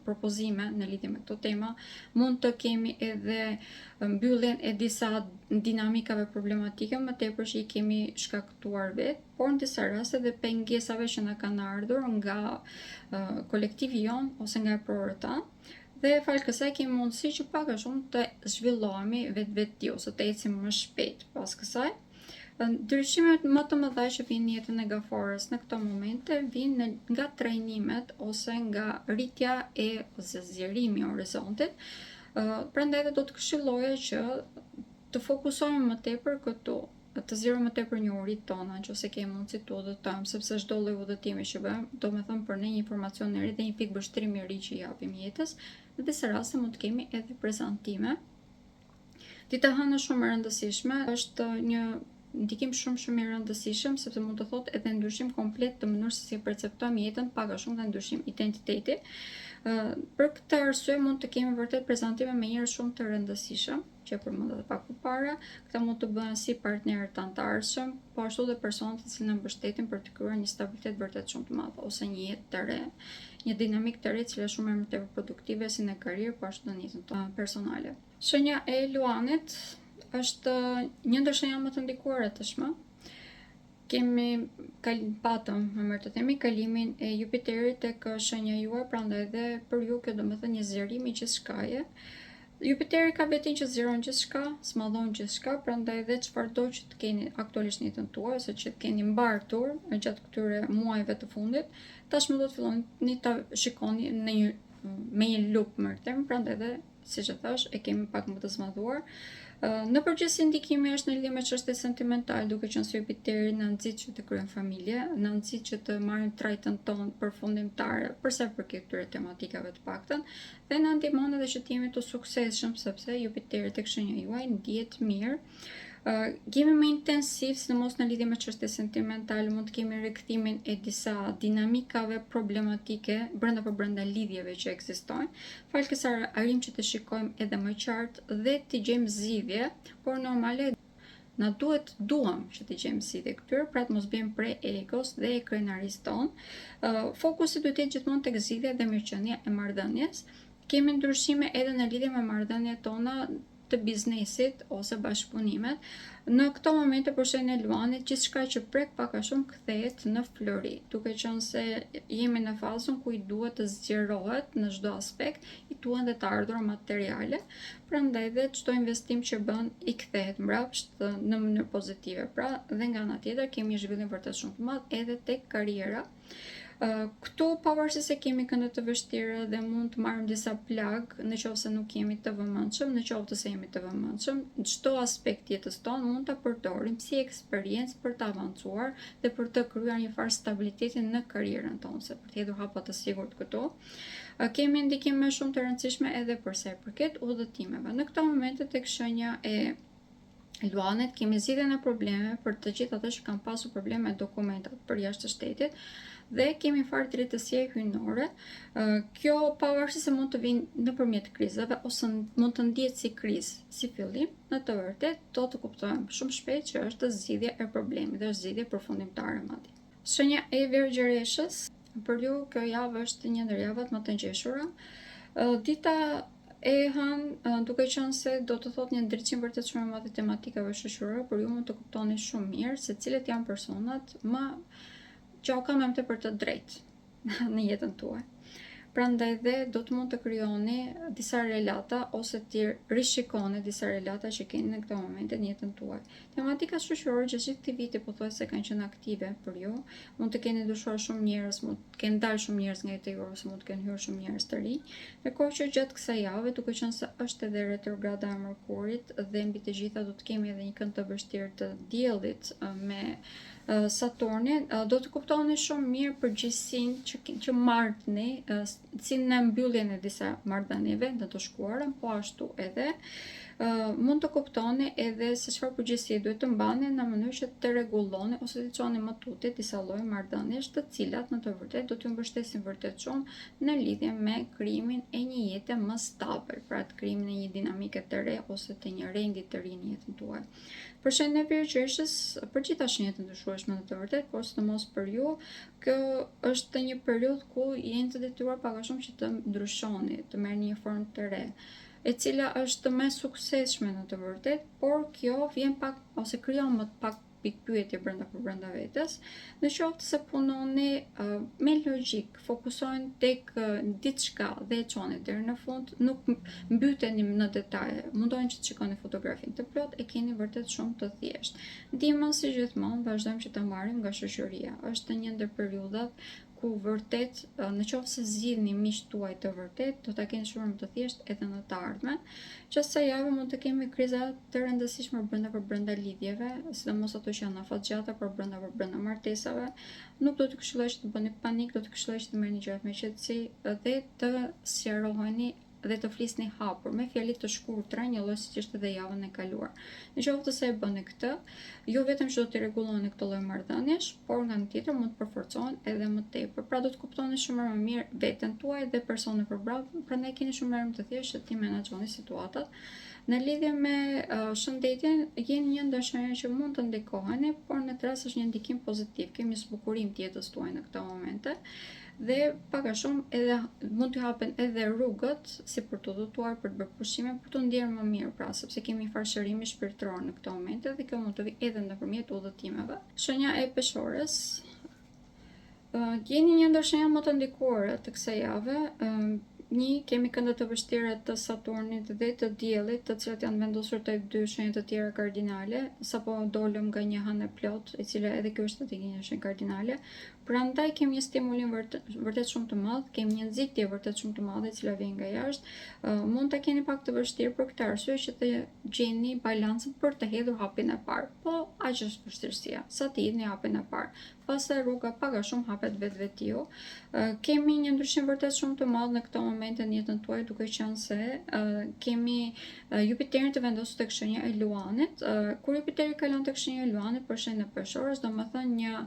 propozime në lidhje me këto tema. Mund të kemi edhe mbylljen e disa dinamikave problematike më tepër që i kemi shkaktuar vetë, por në disa raste dhe pengesave që na kanë ardhur nga kolektivi jon ose nga prorët tanë. Dhe falë kësaj kemi mundësi që pak a shumë të zhvillohemi vetveti ose të ecim më shpejt pas kësaj. Ndryshimet më të mëdha që vijnë në jetën e gaforës në këto momente vijnë nga trajnimet ose nga rritja e zgjerimi i horizontit. Prandaj edhe do të këshilloja që të fokusohemi më tepër këtu, të zgjerojmë më tepër njohuritë tona nëse kemi mundësi të udhëtojmë, sepse çdo lloj udhëtimi që bëjmë, domethënë për ne një informacion i ri dhe një pikë vështrimi i ri që i japim jetës, në disa raste mund të kemi edhe prezantime. Dita hënë shumë e rëndësishme, është një ndikim shumë i rëndësishëm sepse mund të thotë edhe ndryshim komplet të mënyrës se si perceptojmë jetën, pak a shumë dhe ndryshim identiteti. Për këtë arsye mund të kemi vërtet prezantime me njerëz shumë të rëndësishëm, që përmenda edhe pak përpara. Këta mund të bëhen si partnerë të antarshëm, po ashtu edhe personat të cilët na mbështetin për të krijuar një stabilitet vërtet shumë të madh ose një jetë të re, një dinamik të re e cila shumë më tepër produktive si në karrierë, po ashtu në jetën tonë personale. Shenja e luanit është një ndër shenjat më të ndikuara tashmë. Kemi patëm, më mirë të themi, kalimin e Jupiterit tek shenja juaj, prandaj edhe për ju kjo domethënë një zgjerim i gjithçkaje. Jupiteri ka vetin që zgjeron gjithçka, smallon gjithçka, prandaj edhe çfarëdo që të keni aktualisht në jetën tuaj ose që të keni mbartur gjatë këtyre muajve të fundit, tashmë do të filloni ta shikoni me një lupë më të thënë, prandaj edhe siç e thash, e kemi pak më të zmadhuar. Në përgjithësi ndikimi është në lidhje me çështjet sentimentale, duke qenë se Jupiteri na nxit që të kryejmë familje, na nxit që të marrim trajtën tonë përfundimtare për sa i përket këtyre tematikave të paktën, dhe na ndihmon edhe që të jemi të suksesshëm sepse Jupiteri tek shenja juaj ndihet mirë. Kemi më intensiv, sidomos në lidhje me çështje sentimentale, mund të kemi rikthimin e disa dinamikave problematike brenda lidhjeve që ekzistojnë. Falë kësaj arrim që të shikojmë edhe më qartë dhe të gjejmë zgjidhje, por normale na duam që të gjejmë zgjidhje këtyre, pra të mos bëjmë prej egos dhe e krenarisë tonë. Fokusi duhet të jetë gjithmonë tek zgjidhja dhe mirëqenia e marrëdhënies. Kemi ndryshime edhe në lidhje me marrëdhëniet tona të biznesit ose bashkëpunimet. Në këto momente për shenjën e luanit, gjithçka që prek pak a shumë kthehet në flori, duke qenë se jemi në fazën ku i duhet të zgjerohet në çdo aspekt, i duhen dhe të ardhur materiale, prandaj dhe çdo investim që bën i kthehet mbrapsht në mënyrë pozitive. Pra, dhe nga ana tjetër kemi një zhvillim vërtet shumë të madh edhe tek karriera. Këtu pavarësisht se kemi kënde të vështira dhe mund të marrim disa plagë nëse nuk jemi të vëmendshëm, nëse jemi të vëmendshëm, çdo aspekt jetës tonë mund ta përdorim si eksperiencë për të avancuar dhe për të krijuar një farë stabiliteti në karrierën tonë, se për të hedhur hapa të sigurt këtu. Kemi ndikime shumë të rëndësishme edhe për sa i përket udhëtimeve. Në këto momente tek shenja e luanit kemi zgjidhjen e problemeve për të gjithë ata që kanë pasur probleme me dokumentat për jashtë shtetit, dhe kemi farë drejtësie hyjnore. Kjo pavarësisht se mund të vinë nëpërmjet krizave ose mund të ndihet si krizë, si fillim, në të vërtetë do të kuptojmë shumë shpejt që është zgjidhje e problemit dhe është zgjidhje përfundimtare madje. Shenja e Vergjereshës, për ju kjo javë është një ndër javat më të ngjeshura. Dita e hënë, duke qenë se do të thotë një ndriçim vërtet shumë i madh i tematikave shoqërore, për ju mund të kuptoni shumë mirë se cilët janë personat që ka më tepër të drejtë në jetën tuaj. Prandaj dhe do të mund të krijoni disa relata ose të rishikoni disa relata që keni në këtë momente në jetën tuaj. Tematika shoqërore gjithë këtij viti pothuajse kanë qenë aktive për ju. Mund të keni ndryshuar shumë njerëz, mund të kenë dalë shumë njerëz nga jeta juaj ose mund të kenë hyrë shumë njerëz të rinj. Ndërkohë që gjatë kësaj jave, duke qenë se është edhe retrograda e Merkurit dhe mbi të gjitha do të kemi edhe një kënd të vështirë të diellit me Saturnin, do të kuptoni shumë mirë përgjegjësinë që marrni si në mbylljen e disa marrëdhënieve në të shkuarën, po ashtu edhe mund të kuptoni edhe se çfarë përgjegjësie duhet të mbani në mënyrë që të rregulloni ose të çoni më tutje disa lloje marrëdhëniesh, të cilat në të vërtetë do t'ju mbështesin vërtet shumë në lidhje me krijimin e një jete më stabël, pra të krijimin e një dinamike të re ose të një rendi të ri në jetën tuaj. Për shenjën e Vergjeshës, për gjitha shenjat e ndryshuara nevojshme në të vërtetë, por sidomos për ju, kjo është një periudhë ku jeni të detyruar pak a shumë që të ndryshoni, të merrni një formë të re, e cila është më e suksesshme në të vërtetë, por kjo vjen pak ose krijon më pak pikpyetje brenda vetes, në qoftë se punoni me logjik, fokusohen tek diçka dhe e çoni deri në fund, nuk mbyteni në detaje, mundoheni që të shikoni fotografinë të plot, e keni vërtet shumë të thjeshtë. Ndihmën si gjithmonë vazhdojmë që ta marrim nga shoqëria. Është një ndër periudhat ku vërtet, në qoftë se zgjidhni miqtë tuaj të vërtet, do ta keni shumë më të thjeshtë edhe në të ardhmen. Qësa javë mund të kemi kriza të rëndësishme brenda lidhjeve, sidomos ato që janë afatgjata brenda martesave. Nuk do të këshilloj që të bëni panik, do të këshilloj që të merrni gjërat me qetësi dhe të sqaroheni dhe të flisni hapur, me fjali të shkurtra, një lloj siç ishte edhe javën e kaluar. Në qoftë se e bëni këtë, jo vetëm që do të rregulloni këtë lloj marrëdhëniesh, por nga ana tjetër mund të përforcohen edhe më tepër. Pra do të kuptoni shumë më mirë veten tuaj dhe personin përballë, prandaj keni shumë më të thjeshtë që ti menaxhoni situatat. Në lidhje me shëndetin, jeni një ndër shenja që mund të ndikoheni, por në të rast është një ndikim pozitiv. Kemi zbukurim të jetës tuaj në këto momente. Dhe pak a shumë edhe mund të hapen edhe rrugët si për të udhëtuar, për të bërë pushime, për të ndjerë më mirë, pra sepse kemi farshërimi shpirtëror në këto momente dhe kjo mund të vi edhe nëpërmjet udhëtimeve. Shenja e peshores, jeni një ndër shenjat më të ndikuara të kësaj jave. Kemi këndet të vështira të Saturnit dhe të Diellit, të cilat janë vendosur tek dy shenjat të tjera kardinale, sapo dolëm nga një hënë plot, e cila edhe kjo është tek një shenjë kardinale. Prandaj kemi një stimulim vërtet shumë të madh, kemi një nxitje vërtet shumë të madhe e cila vjen nga jashtë. Mund ta keni pak të vështirë për këtë arsye që të gjeni balancën për të hedhur hapin e parë. Po aq është vështirësia, sa të hidhni hapin e parë. Pastaj rruga pak a shumë hapet vetvetiu. Kemi një ndryshim vërtet shumë të madh në këto momente në jetën tuaj, duke qenë se kemi Jupiterin të vendosur tek shenja e Luanit. Kur Jupiteri kalon tek shenja e Luanit për shenjën e peshorës, domethënë një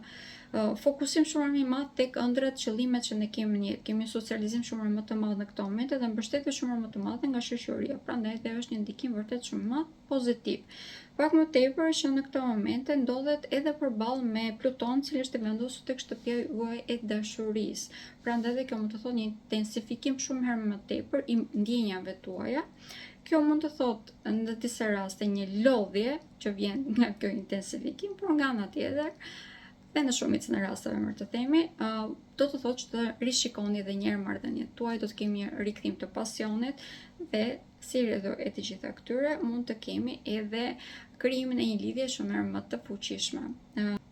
fokusim shumë më i madh tek ëndrat, qëllimet që ne kemi në jetë. Kemi socializim shumë më të madh në këto momente dhe mbështetje shumë më të madhe nga shoqëria. Prandaj edhe është një ndikim vërtet shumë më pozitiv. Pak më tepër që në këto momente ndodhet edhe përballë me Pluton, i cili është vendosur tek shtëpia juaj e dashurisë. Prandaj edhe kjo mund të thotë një intensifikim shumë herë më tepër i ndjenjave tuaja. Kjo mund të thotë në disa raste një lodhje që vjen nga kjo intensifikim, por nga ana tjetër dhe në shumicën e rasteve më të themi, do të thotë që të rishikoni edhe një herë marrëdhëniet tuaj, do të kemi një rikthim të pasionit dhe si rrjedhë e të gjitha këtyre mund të kemi edhe krijimin e një lidhje shumë më të fuqishme.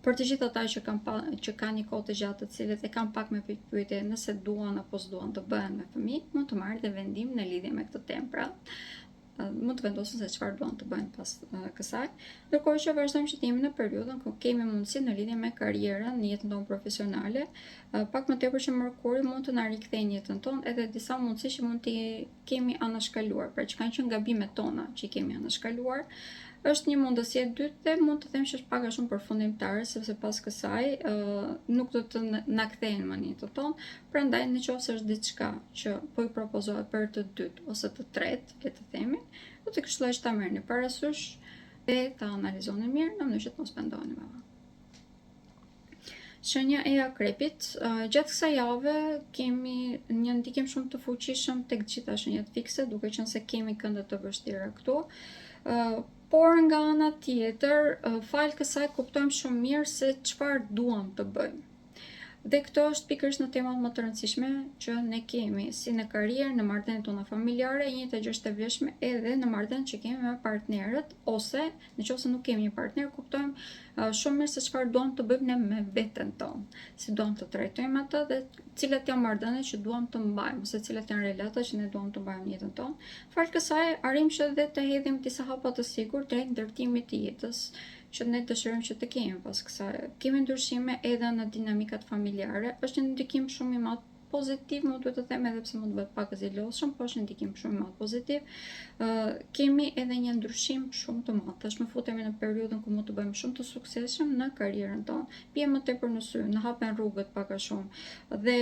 Për të gjithë ata që kanë një kohë të gjatë, të cilët e kanë pak me pyetje nëse duan apo s'duan të bëhen me fëmijë, mund të marrin dhe vendim në lidhje me këtë temë. Pra, mund të vendosin se çfarë duan të bëjnë pas kësaj. Ndërkohë që vazhdojmë që të jemi në periudhën ku kemi mundësi në lidhje me karrierën, në jetën tonë profesionale, pak më tepër që Mërkuri mund të na rikthejë në jetën tonë edhe disa mundësi që mund të kemi anashkaluar, pra që kanë qenë gabimet tona që i kemi anashkaluar. Është një mundësi e dytë dhe mund të them që është pak a shumë përfundimtare, sepse pas kësaj nuk do të na kthehen më në jetën tonë. Prandaj nëse është diçka që po i propozohet për të dytë ose të tretë, le të themi, do të këshilloj që ta merrni parasysh dhe ta analizoni mirë në mënyrë që të mos pendoheni më vonë. Shenja e Akrepit, gjatë kësaj jave kemi një ndikim shumë të fuqishëm tek gjitha shenjat fikse, duke qenë se kemi kënde të vështira këtu. Por nga ana tjetër, falë kësaj kuptojmë shumë mirë se çfarë duam të bëjmë. Dhe këto është pikërisht në temat më të rëndësishme që ne kemi, si në karrierë, në marrëdhëniet tona familjare, një të gjë është e vlefshme edhe në marrëdhëniet që kemi me partnerët, ose nëse nuk kemi një partner, kuptojmë shumë mirë se çfarë duam të bëjmë ne me veten tonë, si duam të trajtojmë atë dhe cilat janë marrëdhëniet që duam të mbajmë, ose cilat janë relatat që ne duam të mbajmë në jetën tonë. Falë kësaj arrim që dhe të hedhim disa hapa të sigurt drejt ndërtimit të jetës që ne dëshirojmë që të kemi pas kësaj. Kemi ndryshime edhe në dinamikat familjare. Është një ndikim shumë i madh pozitiv, mund të them edhe pse mund të bëhet pak e zelosshëm, por është një ndikim shumë i madh pozitiv. Kemi edhe një ndryshim shumë të madh. Tashmë futemi në periudhën ku mund të bëjmë shumë të suksesshëm në karrierën tonë. Bie më tepër në sy, në hapen rrugët pak a shumë. Dhe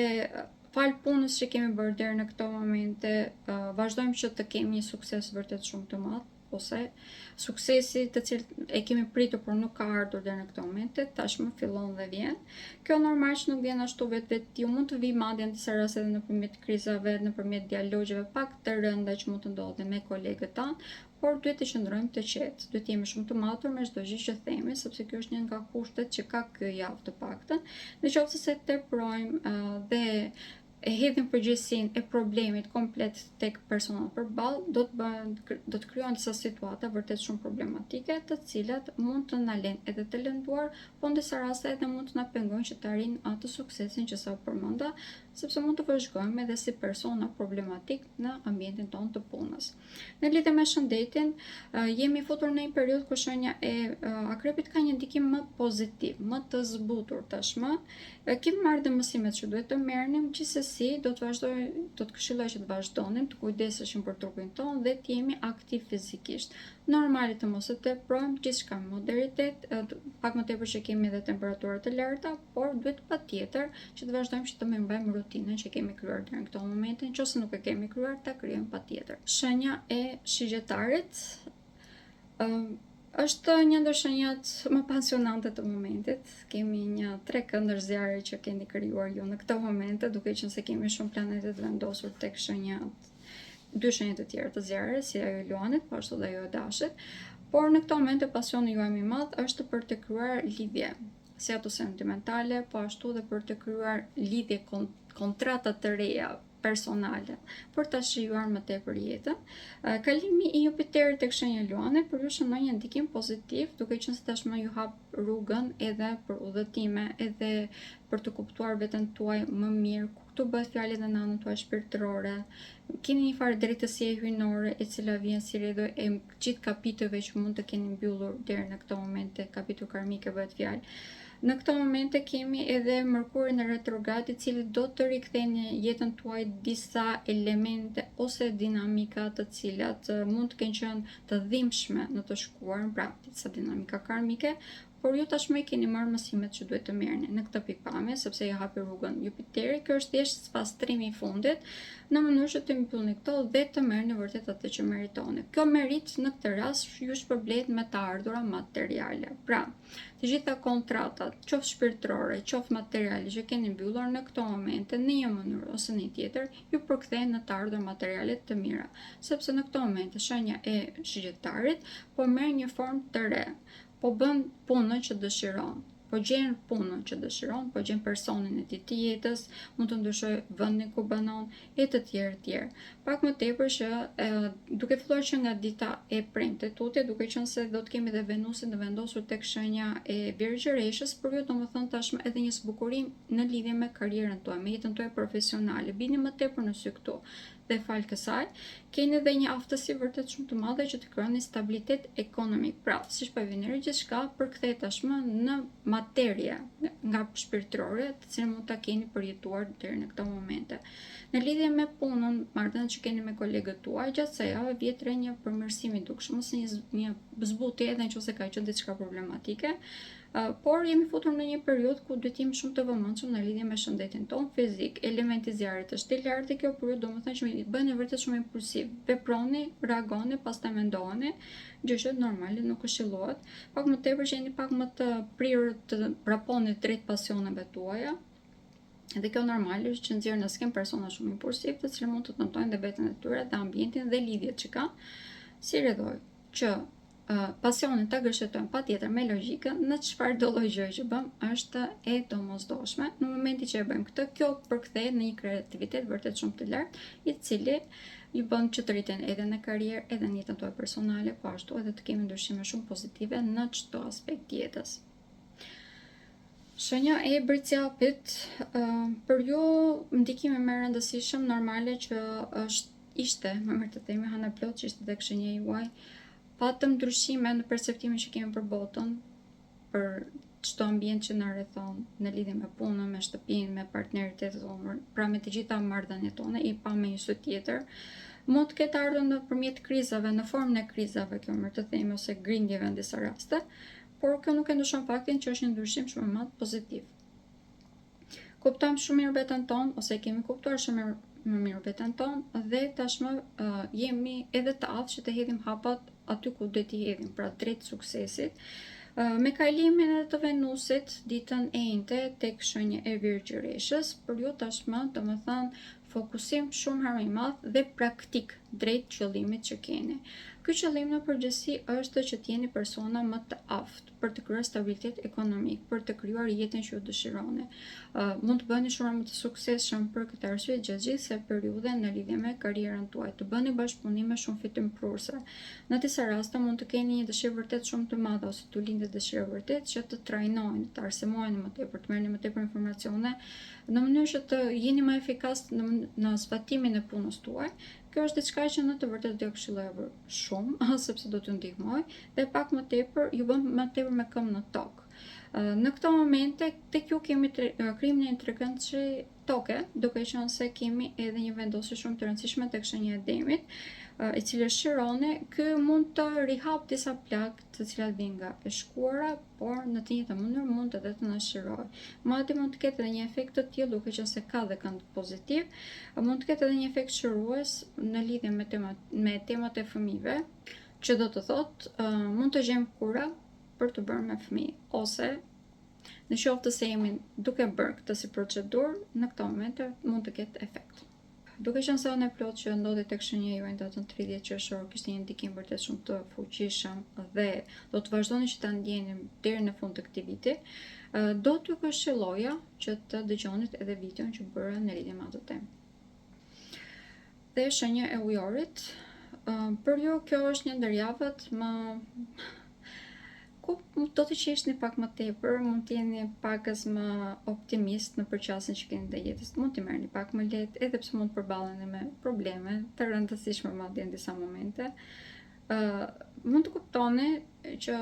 falë punës që kemi bërë deri në këto momente, vazhdojmë që të kemi një sukses vërtet shumë të madh. ose suksesi të cilët e kemi pritur por nuk ka ardhur deri në këtë moment, tashmë fillon dhe vjen. Kjo normal që nuk vjen ashtu vetë, ju mund të vi madje në disa raste edhe nëpërmjet krizave, nëpërmjet dialogjeve pak të rënda që mund të ndodhin me kolegët tanë, por duhet të qëndrojmë të qetë, duhet të jemi shumë të matur me çdo gjë që themi, sepse kjo është një nga kushtet që ka ky javë të paktën. Nëse se teprojmë dhe e hedhim përgjegjësinë e problemit komplet tek persona përballë, do të krijohen disa situata vërtet shumë problematike, të cilat mund të na lënë edhe të lënduar, po në disa raste edhe mund të na pengojnë që të arrijmë atë suksesin që sa përmenda, sepse mund të vëzhgojmë edhe si persona problematik në ambientin tonë të punës. Në lidhje me shëndetin, jemi futur në një periudhë ku shenja e akrepit ka një ndikim më pozitiv, më të zbutur tashmë. Kemi marrë dhe mësimet që duhet të merrnim, gjithsesi do të këshilloj që të vazhdonim të kujdeseshim për trupin tonë dhe të jemi aktiv fizikisht. Normale të mos e teprojmë, gjithçka me moderitet, pak më tepër që kemi edhe temperatura të larta, por duhet patjetër që të vazhdojmë që të mbajmë rutinën që kemi krijuar deri në këtë moment, nëse nuk e kemi krijuar ta krijojmë patjetër. Shenja e shigjetarit është një ndër shenjat më pasionante të momentit. Kemi një 3 këndër zjarri që keni krijuar ju në këtë moment, duke qenë se kemi shumë planete të vendosur tek shenjat, 2 shenjat të tjera të zjarrit, si ajo e Luanit, po ashtu dhe ajo e Dashit. Por në këtë moment pasioni juaj më i madh është për të krijuar lidhje, si ato sentimentale, po ashtu dhe për të krijuar lidhje kontrata të reja personale, për ta shijuar më tepër jetën. Kalimi i Jupiterit tek shenja Luanit për ju shënon një ndikim pozitiv, duke qenë se tashmë ju hap rrugën edhe për udhëtime, edhe për të kuptuar veten tuaj më mirë. Këtu bëhet fjalë edhe në anën tuaj shpirtërore. Keni një farë drejtësie hyjnore e cila vjen si rrjedhë e gjithë kapitujve që mund të keni mbyllur deri në këtë moment, kapitull karmike bëhet fjalë. Në këtë moment kemi edhe Mërkurin në retrograd, i cili do të rikthejë në jetën tuaj disa elemente ose dinamika të cilat mund të kenë qenë të dhimbshme në të shkuarën, pra disa dinamika karmike, por ju tashmë keni marrë mësimet që duhet të merrni në këtë pikpamje, sepse ja hapi rrugën Jupiteri. Kjo është thjesht pastrimi i fundit, në mënyrë që të mbyllni këto dhe të merrni vërtet atë që meritoni. Kjo merit në këtë rast ju shpërblet me të ardhura materiale. Pra, të gjitha kontratat, qoftë shpirtërore, qoftë materiale që keni mbyllur në këto momente në një mënyrë ose në tjetër, ju përkthehen në të ardhur materiale të mira, sepse në këto momente shenja e shigjetarit po merr një formë të re. Po bën punën që dëshiron, po gjen punën që dëshiron, po gjen personin e tij të jetës, mund të ndryshojë vendin ku banon e të tjerë. Pak më tepër që duke filluar që nga dita e premte tutje, duke qenë se do të kemi dhe Venusin të vendosur tek shenja e Virgjëreshës, për ju domethënë tashmë edhe një zbukurim në lidhje me karrierën tuaj, me jetën tuaj profesionale. Bini më tepër në sy këtu. Dhe falë kësaj, keni edhe një aftësi vërtet shumë të madhe që të krijoni stabilitet ekonomik. Pra, siç po vjen re gjithçka përkthehet tashmë në materie nga shpirtërore, të cilën mund ta keni përjetuar deri në këto momente. Në lidhje me punën, marrëdhënien që keni me kolegët tuaj, gjatë kësaj jave vjet re një përmirësim i dukshëm ose një zbutje edhe nëse ka qenë diçka problematike. Por jemi futur në një periudhë ku duhet jemi shumë të vëmendshëm në lidhje me shëndetin tonë fizik. Elementi i zjarrit është i lartë, kjo për ju domethënë që bëni vërtet shumë impulsiv. Veproni, reagoni, pastaj mendoheni, gjë që normale nuk këshillohet. Pak më tepër që jeni pak më të prirur të vraponi drejt pasioneve tuaja. Dhe kjo normale është që nxjerr në skem persona shumë impulsiv, të cilët mund të tentojnë dhe veten e tyre dhe ambientin dhe lidhjet që kanë. Si rrjedhoj që pasionin ta gërshetojmë patjetër me logjikën në çfarë do lloj gjë që bëm është e domosdoshme. Në momentin që e bëjmë këtë, kjo përkthehet në një kreativitet vërtet shumë të lartë, i cili ju bën që të rriteni edhe në karrierë, edhe në jetën tuaj personale, po ashtu edhe të kemi ndryshime shumë pozitive në çdo aspekt të jetës. Shenja e Briciapit, për ju ndikimi më i rëndësishëm normale që ishte, më mirë të themi, Hana Plot, që ishte tek shenja juaj. Patëm ndryshime në perceptimin që kemi për botën, për çdo ambient që na rrethon, në lidhje me punën, me shtëpinë, me partneritet tonë, pra me të gjitha marrëdhëniet tona, i pa me një sy tjetër. Mund të ketë ardhur nëpërmjet krizave, në formën e krizave, kjo më të themi, ose grindjeve në disa raste, por kjo nuk e ndryshon faktin që është një ndryshim shumë më pozitiv. Kuptojmë shumë mirë veten tonë, ose kemi kuptuar shumë mirë më mirë veten tonë dhe tashmë jemi edhe të aftë që të hedhim hapat aty ku duhet t'i hedhim, pra drejt suksesit. Me kalimin e të Venusit ditën e njëjtë tek shenja e Virgjëreshës, për ju tashmë domethënë fokusim shumë herë më i madh dhe praktik drejt qëllimit që keni. Ky qëllim në përgjithësi është që të jeni persona më të aftë për të krijuar stabilitet ekonomik, për të krijuar jetën që ju dëshironi. Mund të bëni shumë më të suksesshëm për këtë arsye gjatë gjithë kësaj periudhe në lidhje me karrierën tuaj, të bëni bashkëpunime shumë fitimprurse. Në disa raste mund të keni një dëshirë vërtet shumë të madhe ose t'u lindet dëshira vërtet që të trajnojnë, të arsimojnë më tepër, të merrni më tepër informacione në mënyrë që të jeni më efikas në zbatimin e punës tuaj. Kjo është diçka që në të vërtetë do ju këshilloj shumë, sepse do t'ju ndihmoj dhe pak më tepër ju bën më tepër me këmbë në tokë. Në këto momente tek ju kemi krijimin e një trekëndshi toke, duke qenë se kemi edhe një vendosje shumë të rëndësishme tek shenja e Demit, i cili shironi, ky mund të rihap disa plagë të cilat vijnë nga e shkuara, por në të njëjtën mënyrë mund edhe të na shirojë. Madje mund të ketë edhe një efekt të tillë, duke qenë se ka dhe kënd pozitiv, mund të ketë edhe një efekt shërues në lidhje me temat e fëmijëve, që do të thotë mund të gjejmë kura për të bërë me fëmijë, ose në qoftë se jemi duke bërë këtë si procedurë, në këto momente mund të ketë efekt. Duke qenë se unë e plot që ndodhi tek shenja juaj datën 30 qershor, kishte një ndikim vërtet shumë të fuqishëm dhe do të vazhdoni që ta ndjeni deri në fund të këtij viti, do t'ju këshilloja që të dëgjonit edhe videon që bëra në lidhje me atë temë. Dhe shenja e ujorit, për ju kjo është një ndër javët më ku do të qeshni pak më tepër, mund të jeni pakës më optimist në përqasjen që keni ndaj jetës, mund t'i merrni pak më lehtë, edhe pse mund të përballeni me probleme të rëndësishme madje në disa momente. Mund të kuptoni që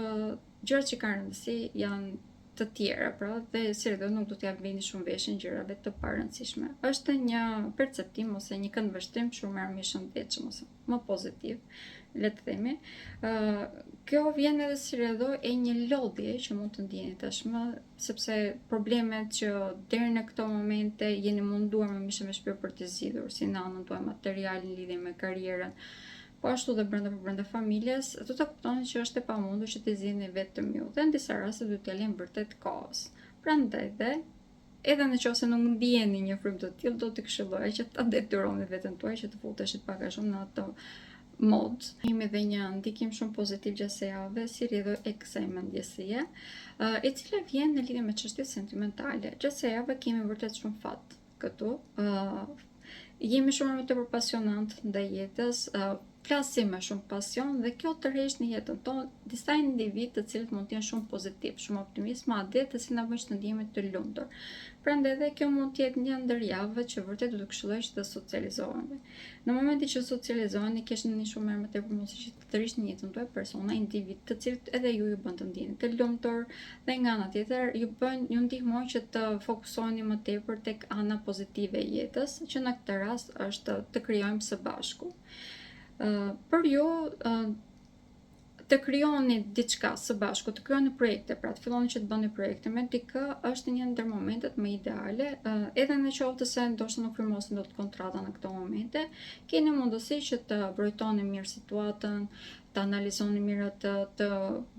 gjërat që kanë rëndësi janë të tjera, pra, dhe si nuk do t'ja vini shumë veshin gjërave të parëndësishme. Është një perceptim ose një këndvështrim shumë më i shëndetshëm ose më pozitiv, le të themi. Kjo vjen edhe si rrjedhë e një lodhje që mund të ndjeni tashmë, sepse problemet që deri në këto momente jeni munduar me mishë me shpirë për të zgjidhur, si në anën tuaj materiale në lidhje me karrierën, po ashtu dhe brenda familjes, do të kuptoni që është e pamundur që të zgjidhni vetëm ju, dhe në disa raste duhet t'ia lëni vërtet kohës. Prandaj dhe edhe nëse nuk ndjeni një frymë të tillë, do t'i këshilloja që ta detyroni veten tuaj që të futeshit pak a shumë në atë mod. Kemi edhe një ndikim shumë pozitiv gjatë kësaj jave, si rrjedhë e kësaj mendjesie, e cila vjen në lidhje me çështjet sentimentale. Gjatë kësaj jave kemi vërtet shumë fat këtu. Jemi shumë më tepër pasionant ndaj jetës, flasim me shumë pasion dhe kjo tërheq në jetën tonë disa individ të cilët mund të jenë shumë pozitiv, shumë optimist, madje të cilët na bëjnë të ndjehemi të lumtur. Prandaj edhe kjo mund të jetë një ndër javë që vërtet do të këshilloj që të socializohemi. Në momentin që socializoheni, keni shumë më tepër mundësi që të tërhiqni në jetën tuaj persona, individ të cilët edhe ju bën të ndjeni të lumtur dhe nga ana tjetër ju ndihmojnë që të fokusoheni më tepër tek ana pozitive e jetës, që në këtë rast është të krijojmë së bashku. Për ju të krijoni diçka së bashku, të krijoni projekte, pra të filloni që të bëni projekte me dikë, është një ndër momentet më ideale, edhe në qoftë se ndoshta nuk firmosin dot kontrata në këto momente, keni mundësi që të brojtoni mirë situatën, të analizoni mirë atë, të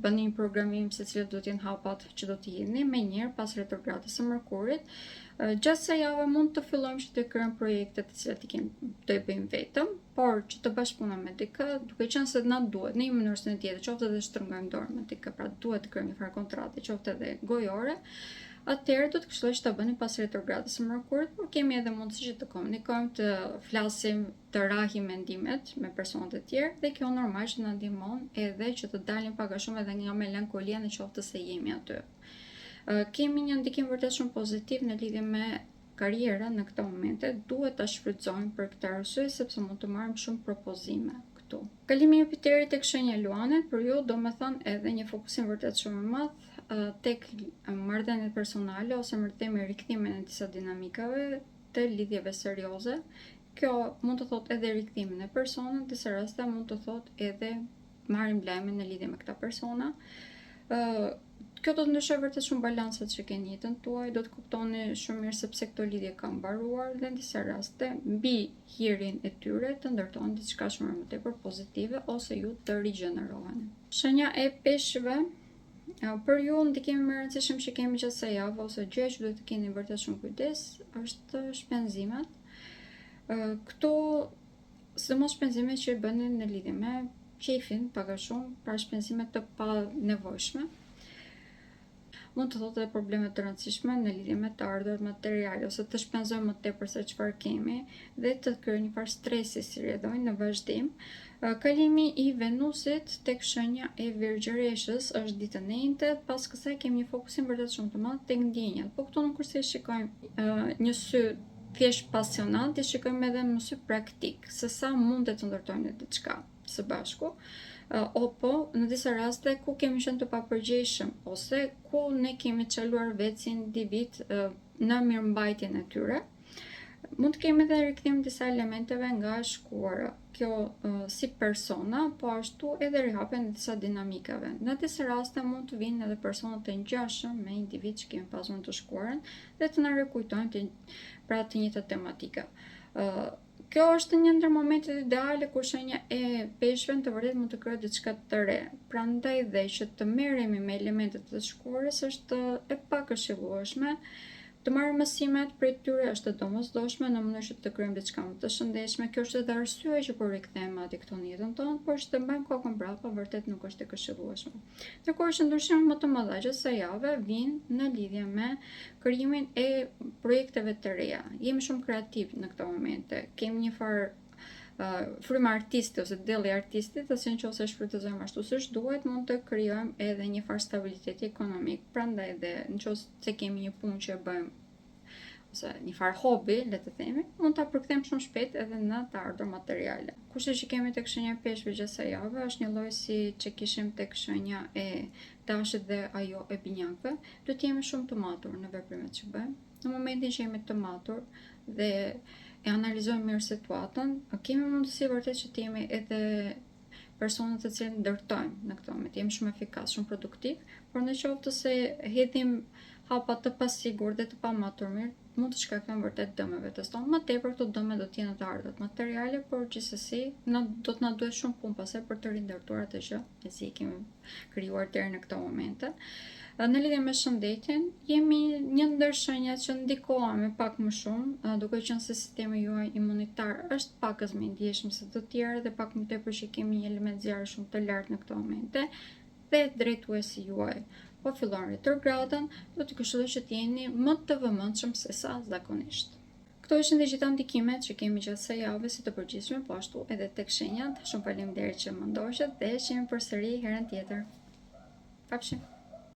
bëni një programim se cilat do të jenë hapat që do të jeni me njëherë pas retrogradës së Mërkurit. Gjatë kësaj jave mund të fillojmë që të krijojmë projekte të cilat do i bëjmë vetëm, por që të bashkëpunojmë me dikë, duke qenë se na duhet në një mënyrë ose në tjetër, qoftë edhe shtrëngojmë dorë me dikë, pra duhet të krijojmë një farë kontrate, qoftë edhe gojore, atëherë do të këshilloj që ta bëni pas retrogradës së Mërkurit, por kemi edhe mundësi që të komunikojmë, të flasim, të rahim mendimet me personat e tjerë, dhe kjo normal që na ndihmon edhe që të dalim pak a shumë edhe nga melankolia në qoftë se jemi aty. Kemi një ndikim vërtet shumë pozitiv në lidhje me karriera në këto momente, duhet ta shfrytëzojmë për këtë arsye sepse mund të marrim shumë propozime këtu. Kalimi i Jupiterit tek shenja Luanit për ju do të thonë edhe një fokusim vërtet shumë i madh tek marrëdhëniet personale ose më themi rikthimin e disa dinamikave të lidhjeve serioze. Kjo mund të thotë edhe rikthimin e personit, në disa raste mund të thotë edhe marrim lajme në lidhje me këta persona. Kjo do të ndryshoj vërtet shumë balancet që keni në jetën tuaj, do të kuptoni shumë mirë se pse këto lidhje kanë mbaruar dhe në disa raste mbi hjerin e tyre të ndërtojnë diçka shumë më tepër pozitive ose ju të rigjeneroheni. Shenja e peshqve, për ju ndikimi më i rëndësishëm që kemi gjatë kësaj jave ose gjë që duhet të keni vërtet shumë kujdes është shpenzimet. Këto sidomos shpenzimet që bëni në lidhje me qefin pak a shumë, pra shpenzimet të panevojshme. Mund të thotë edhe probleme të rëndësishme në lidhje me të ardhurat materiale ose të shpenzojmë më tepër se çfarë kemi dhe të krijojë një farë stresi si rrjedhojnë në vazhdim. Kalimi i Venusit tek shenja e Virgjëreshës është ditë e njëjtë, pas kësaj kemi një fokusim vërtet shumë të madh tek ndjenjat. Po këtu nuk është se shikojmë një sy thjesht pasionant, i shikojmë edhe në sy praktik, se sa mundet të ndërtojmë diçka së bashku. Opo në disa raste ku kemi qenë të papërgjegjshëm ose ku ne kemi çaluar vetë si individ në mirëmbajtjen e tyre. Mund të kemi edhe rikthim disa elementeve nga shkuara. Kjo si persona, po ashtu edhe rihapjen e disa dinamikave. Në disa raste mund të vinë edhe persona të ngjashëm me individ që kemi pasur në të shkuarën dhe të na rikujtojnë pra të njëjtat tematika. Kjo është një ndër momentet ideale kur shenja e peshqve të vërtet mund të krijojë diçka të re. Prandaj dhe që të merremi me elementet të shkuarës është e pakëshillueshme. Të marrim mësimet prej tyre është e domosdoshme në mënyrë që të krijojmë diçka më të shëndetshme. Kjo është edhe arsyeja që po rikthehemi aty këtu në jetën tonë, por që të mbajmë kokën brapa vërtet nuk është e këshillueshme. Ndërkohë që ndryshimet më të mëdha që kësaj jave vijnë në lidhje me krijimin e projekteve të reja. Jemi shumë kreativ në këto momente. Kemi një farë frymë artisti ose delli artistit, ose nëse shfrytëzojmë ashtu siç duhet, mund të krijojmë edhe një farë stabiliteti ekonomik. Prandaj dhe nëse kemi një punë që e bëjmë ose një farë hobi, le të themi, mund ta përkthejmë shumë shpejt edhe në të ardhur materiale. Kurse që kemi tek shenja e peshqve gjatë kësaj jave është një lloj si që kishim tek shenja e dashit dhe ajo e binjakëve, duhet të jemi shumë të matur në veprimet që bëjmë. Në momentin që jemi të matur dhe e analizojmë mirë situatën, kemi mundësi vërtet që të jemi edhe personat të cilët ndërtojmë në këtë moment, jemi shumë efikas, shumë produktiv, por në qoftë se hedhim hapa të pasigur dhe të pamatur mirë, mund të shkaktojnë vërtet dëme vetes tonë. Më tepër këto dëme do të jenë të ardhurat materiale, por gjithsesi do të na duhet shumë punë pastaj për të rindërtuar atë që e kemi krijuar deri në këtë momente. Në lidhje me shëndetin, jemi një ndër shenjat që ndikohemi pak më shumë, duke qenë se sistemi juaj imunitar është pakës më i ndjeshëm se të tjerë dhe pak më tepër që kemi një element zjarri shumë të lartë në këto momente, dhe drejtuesi juaj po fillon retrogradën, do të këshilloj që të jeni më të vëmendshëm se sa zakonisht. Këto ishin të gjitha ndikimet që kemi gjatë kësaj jave si të përgjithshme, po ashtu edhe tek shenjat. Shumë faleminderit që më ndoqët dhe shihemi përsëri herën tjetër. Pafshim.